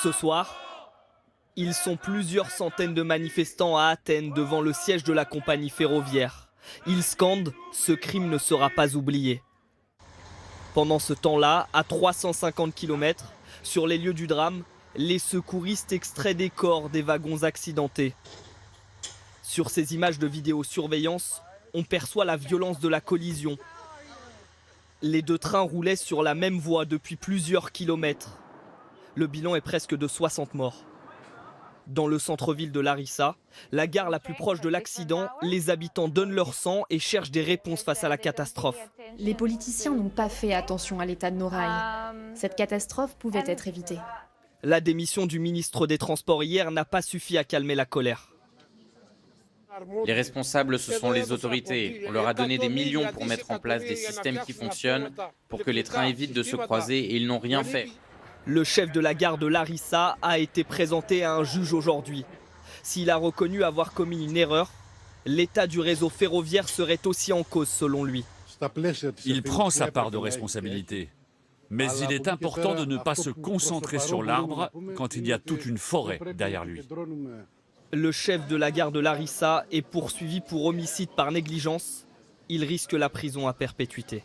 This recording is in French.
Ce soir, ils sont plusieurs centaines de manifestants à Athènes devant le siège de la compagnie ferroviaire. Ils scandent « Ce crime ne sera pas oublié ». Pendant ce temps-là, à 350 km, sur les lieux du drame, les secouristes extraient des corps des wagons accidentés. Sur ces images de vidéosurveillance, on perçoit la violence de la collision. Les deux trains roulaient sur la même voie depuis plusieurs kilomètres. Le bilan est presque de 60 morts. Dans le centre-ville de Larissa, la gare la plus proche de l'accident, les habitants donnent leur sang et cherchent des réponses face à la catastrophe. Les politiciens n'ont pas fait attention à l'état de nos rails. Cette catastrophe pouvait être évitée. La démission du ministre des Transports hier n'a pas suffi à calmer la colère. Les responsables, ce sont les autorités. On leur a donné des millions pour mettre en place des systèmes qui fonctionnent, pour que les trains évitent de se croiser, et ils n'ont rien fait. Le chef de la gare de Larissa a été présenté à un juge aujourd'hui. S'il a reconnu avoir commis une erreur, l'état du réseau ferroviaire serait aussi en cause selon lui. Il prend sa part de responsabilité. Mais il est important de ne pas se concentrer sur l'arbre quand il y a toute une forêt derrière lui. Le chef de la gare de Larissa est poursuivi pour homicide par négligence. Il risque la prison à perpétuité.